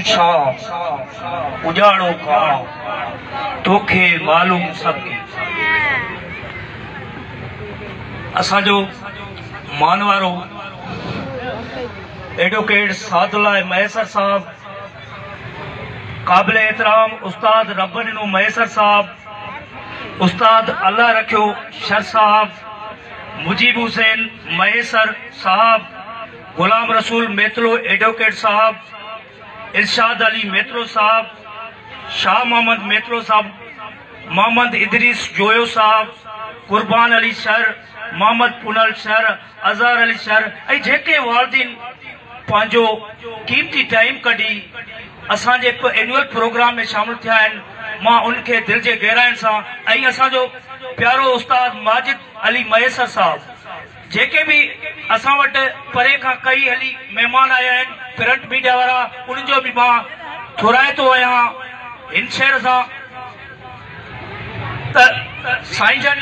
पूछा उजाड़ो कहाँ तोखे मालूम सबकी। असांजो मानवारो एडवोकेट सादुल्लाह मैसर साहब, काबिल एहतराम उस्ताद रब ॾिनो मैसर साहब, उस्ताद अल्लाह रखियो शर साहब, मुजीब हुसैन मैसर साहब, गुलाम रसूल मेतलो एडवोकेट साहब, इरशाद अली मेतलो साहब, शाह मोहम्मद मेतलो साहब, मोहम्मद इदरीस जोयो साहब, कुर्बान अली शर, मोहम्मद पुनल शर, अज़हर अली शर ऐं जेके वालदीन पंहिंजो कीमती टाइम कढी असांजे एनुअल प्रोग्राम में शामिल थिया आहिनि, मां उनखे दिलि जे गहराइनि सां ऐं असांजो प्यारो उस्ताद माजिद अली मैसर साहब, जेके भी असां वटि परे खां कई हली महिमान आया आहिनि, प्रिंट मीडिया वारा, उन्हनि जो बि मां थोराए थो आहियां हिन शहर सां त साईं जन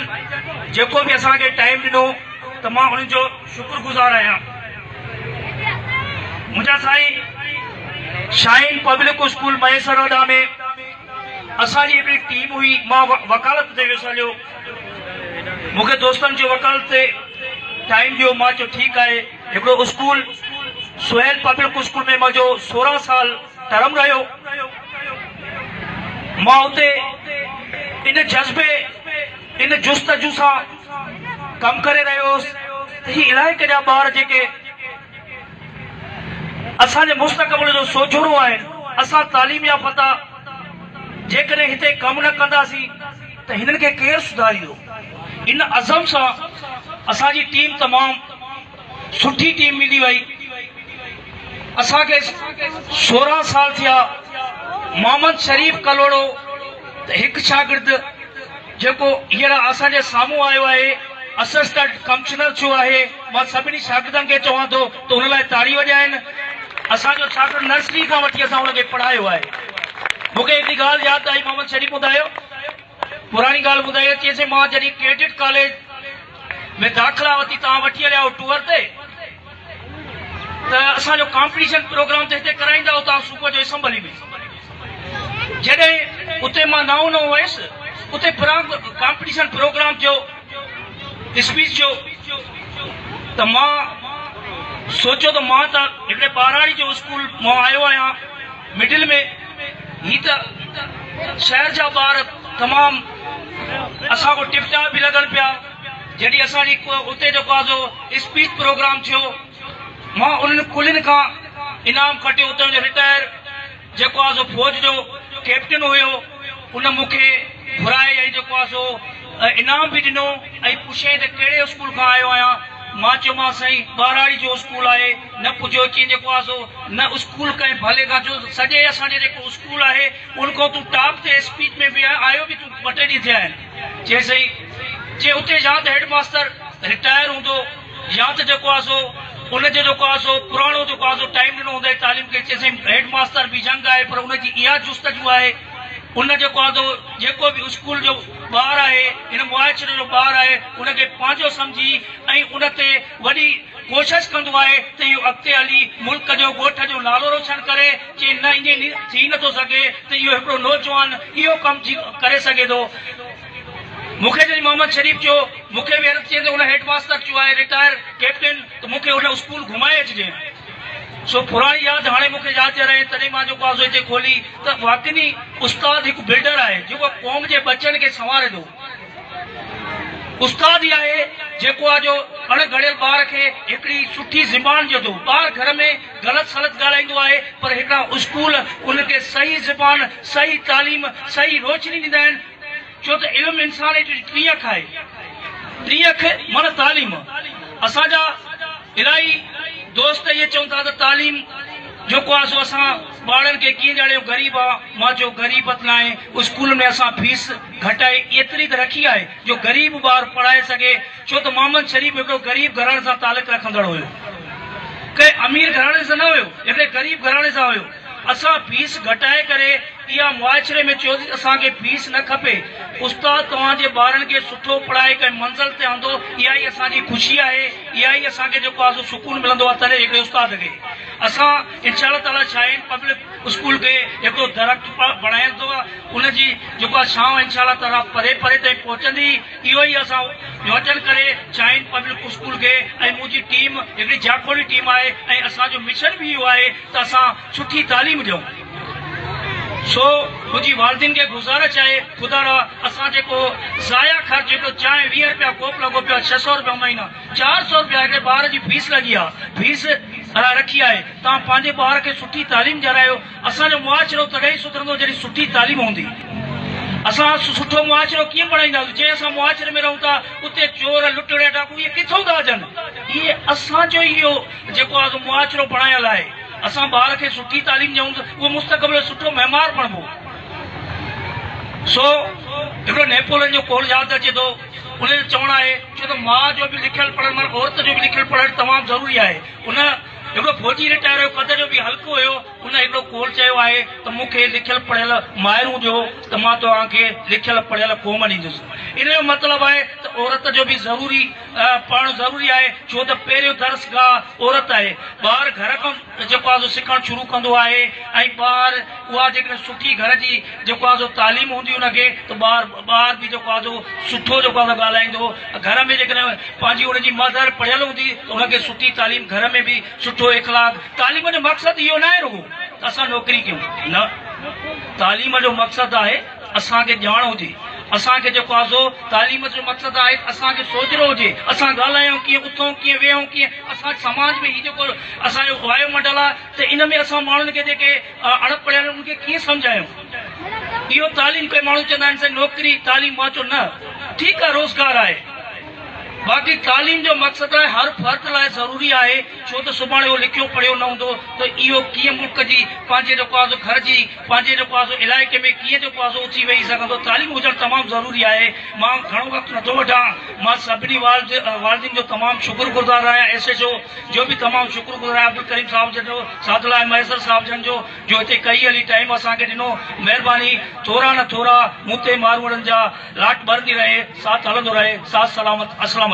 जेको बि असांखे टाइम ॾिनो त मां उन्हनि जो शुक्रगुज़ार आहियां। मुंहिंजा साईं शाहीन पब्लिक स्कूल मैसरवाडा में असांजी हिकिड़ी टीम हुई, मां वकालत ते वियुसि हलियो, मूंखे दोस्तनि जो वकालत ते टाइम ॾियो, मां चयो ठीकु आहे। हिकिड़ो स्कूल सुहेल पब्लिक स्कूल में मुंहिंजो 16 साल टर्म रहियो, मां उते इन जज़्बे इन जुस्तजू सां कमु करे रहियो हुउसि। ही इलाइक़े जा ॿार जेके असांजे मुस्तक़बिल जो सोचोरो आहिनि, असां तालीम याफ़्ता जेकॾहिं हिते कमु न कंदासीं त हिननि खे केरु सुधारींदो। इन अज़म सां असांजी टीम तमामु सुठी टीम मिली वई। असांखे 16 साल थिया। मोहम्मद शरीफ कलोड़ो हिकु शागिर्द जेको हींअर असांजे साम्हूं आयो आहे, असिस्टेंट कमिश्नर थियो आहे, मां सभिनी शागिर्दनि खे चवां थो त हुन लाइ ताड़ी वॼाइनि। असांजो शागिर्द नर्सरी खां वठी असां हुनखे पढ़ायो आहे। मूंखे हिकिड़ी ॻाल्हि यादि आई, मोहम्मद शरीफ ॿुधायो, पुराणी ॻाल्हि ॿुधाई, चईसि मां जॾहिं कैडेट कॉलेज में दाख़िला वरिती, तव्हां वठी हलिया टूर ते, त असांजो कॉम्पिटिशन प्रोग्राम त हिते कराईंदा हो, तव्हां सुबुह जो असैम्बली में। जॾहिं उते मां नओं हुयुसि, उते कॉम्पिटिशन प्रोग्राम जो स्पीच जो, त मां सोचियो त मां त हिकिड़े ॿारहाड़ी जो स्कूल मां आयो आहियां मिडिल में, ही त शहर जा ॿार तमामु असांखो टिपटा बि लॻनि पिया। जॾहिं असांजी उते जेको आहे सो स्पीच प्रोग्राम थियो, मां उन्हनि कुलियुनि खां इनाम खटियो। उते जो रिटायर जेको आहे सो फौज जो कैप्टन हुयो, उन मूंखे घुराए ऐं जेको आहे सो इनाम बि ॾिनो ऐं पुछे त कहिड़े स्कूल खां आयो आहियां। मां चयोमांसि साईं ॿारहाड़ी जो स्कूल आहे। न पुछियो चई जेको आहे सो न स्कूल कंहिं भले खां, जो सॼे असांजे जेको स्कूल आहे उनखां तूं टॉप ते स्पीच में बि आयो बि, तूं 2 टे ॾींहं थिया आहिनि। चए साईं जे उते या त हेड मास्टर रिटायर हूंदो या त जेको आहे सो उनजो जेको आहे सो पुराणो जेको आहे सो टाइम ॾिनो हूंदो तालीम खे। चए साईं हेड मास्टर बि यंग आहे, पर उनजी इहा जुस्तजू आहे। उन जेको आहे सो जेको बि स्कूल जो ॿार आहे, हिन मुआशरे जो ॿार आहे, उनखे पंहिंजो सम्झी ऐं उन ते वॾी कोशिशि कंदो आहे त इहो अॻिते हली मुल्क जो ॻोठ जो नालो रोशन करे। चई न ईअं थी नथो सघे त इहो हिकिड़ो नौजवान इहो कमु करे सघे थो। मूंखे जॾहिं मोहम्मद शरीफ चयो, मूंखे बि हैरत चई त हुन हेड मास्टर चयो आहे रिटायर कैप्टन, त मूंखे हुन स्कूल घुमाए अचिजे। सो पुराणी यादि हाणे मूंखे यादि रहे, तॾहिं मां जेको आहे सो हिते खोली त वाकई उस्ताद हिकु बिल्डर आहे जेको क़ौम जे बचनि खे संवारे थो। उस्ताद ई आहे जेको आहे जो अणगढ़ियल ॿार खे हिकिड़ी सुठी ज़बान ॾियो थो। ॿार घर में ग़लति सलत ॻाल्हाईंदो आहे, पर हिकिड़ा स्कूल उनखे सही ज़बान, सही तालीम, सही रोशनी ॾींदा आहिनि। छो त इल्मु इंसान जी 3 अख आहे, 3 अख माना तालीम। असांजा इलाही दोस्त इहे चवनि था त तालीम जेको आहे सो असां ॿारनि खे कीअं ॼाणियो, ग़रीब आहे। मां चयो ग़रीबत न आहे, स्कूल में असां फीस घटाए एतिरी त रखी आहे जो ग़रीब ॿार पढ़ाए सघे। छो त मोहम्मद शरीफ हिकिड़ो ग़रीब घराणे सां तालुक रखंदड़ हुयो, कंहिं अमीर घराणे सां न हुयो, हिकिड़े ग़रीब घराणे सां हुयो। असां फीस घटाए करे इहा मुआशरे में चयोसीं असांखे फीस न खपे, उस्ताद तव्हांजे ॿारनि खे सुठो पढ़ाए करे मंज़िल ते आंदो, इहा ई असांजी ख़ुशी आहे, इहा ई असांखे जेको आहे सुकून मिलंदो आहे तॾहिं हिकिड़े उस्ताद खे। असां इनशा ताला छा आहे पब्लिक स्कूल खे हिकिड़ो दरख़्त बणाईंदो आहे, उनजी जेको आहे छांव इनशा ताला परे परे ताईं पहुचंदी। इहो ई असां वचन करे चाहिनि पब्लिक स्कूल खे। ऐं मुंहिंजी टीम हिकिड़ी जाखोड़ी टीम आहे ऐं असांजो मिशन बि इहो आहे त असां सुठी तालीम ॾियूं। सो मुंहिंजी वालदिन खे गुज़ारिश आहे, ख़ुदा असां जेको ज़ाया ख़र्च जेको चांहि 20 रुपया कोप लॻो पियो आहे, 600 रुपया महीना, 400 रुपया हिकिड़े ॿार जी फीस लॻी आहे, फीस रखी आहे। तव्हां पंहिंजे ॿार खे सुठी तालीम ॾियारायो। असांजो मुआशरो तॾहिं सुधरंदो जॾहिं सुठी तालीम हूंदी। असां सुठो मुआशरो कीअं बणाईंदासीं? जे असां मुआशरे में रहूं था उते चोर लुटड़े डाकू इहे किथां था अचनि? इहे असांजो इहो जेको आहे मुआशरो बणायल आहे। असां ॿार खे सुठी तालीम ॾियूं त उहो मुस्तक़बिल सुठो महिमार बणिबो। सो हिकिड़ो नेपोलियन जो कोल यादि अचे थो, उनजो चवणु आहे छो त माउ जो बि लिखियलु पढ़णु माना औरत जो बि लिखियलु पढ़णु तमामु ज़रूरी आहे। उन हिकिड़ो फौजी रिटायर हुयो, कद जो बि हल्को हुयो, उन हिकिड़ो कोल चयो आहे त मूंखे लिखियलु पढ़ियल माइरूं ॾियो त मां तव्हांखे लिखियलु पढ़ियल क़ौम ॾींदुसि। इन जो मतिलबु आहे त औरत जो बि ज़रूरी पढ़णु ज़रूरी आहे, छो त पहिरियों दर्सगाह औरत आहे। ॿार घर खां जेको आहे सिखणु शुरू कंदो आहे ऐं ॿार उहा जेकॾहिं सुठी घर जी जेको आहे तालीम हूंदी उनखे त ॿार बि जेको आहे सुठो जेको आहे ॻाल्हाईंदो। घर में जेकॾहिं पंहिंजी उनजी मदर पढ़ियल हूंदी त उनखे सुठी तालीम घर में बि सुठो इख़लाक़। तालीम जो मक़सदु इहो न आहे रुगो त असां नौकिरी कयूं, न, तालीम जो मक़सदु आहे असांखे ॼाण हुजे। असांखे जेको आहे तालीम जो मक़सदु आहे असांखे सोचणो हुजे, असां ॻाल्हायूं कीअं, उथूं कीअं, वेहूं कीअं। असां समाज में हीउ जेको असांजो वायुमंडल आहे त इन में असां माण्हुनि खे जेके अणपढ़ियल उनखे कीअं सम्झायूं? इहो तालीम कई माण्हू चवंदा आहिनि नौकिरी तालीम मां चयो न, ठीकु आहे रोज़गार आहे, बाक़ी तालीम जो मक़सदु आहे हर फ़र्द लाइ ज़रूरी आहे, छो त सुभाणे उहो लिखियो पढ़ियो न हूंदो त इहो कीअं मुल्क जी पंहिंजे जेको आहे घर जी पंहिंजे जेको आहे इलाइक़े में कीअं जेको आहे उथी वेही सघंदो। तालीम हुजणु तमामु ज़रूरी आहे। मां घणो वक़्तु नथो वठां, मां सभिनी वालदिन जो तमामु शुक्रगुज़ार आहियां, SHO जो बि तमामु शुक्रगुज़ार आहियां, अब्दुल करीम साहिब जन जो, सादुल्लाह मैसर साहिब जन जो हिते कई हली टाइम असांखे ॾिनो। महिरबानी, थोरा न थोरा मूं ते मारवड़नि जा लाट भरंदी रहे, साथ हलंदो रहे, साथ सलामत। अस्सलाम वालेकुम।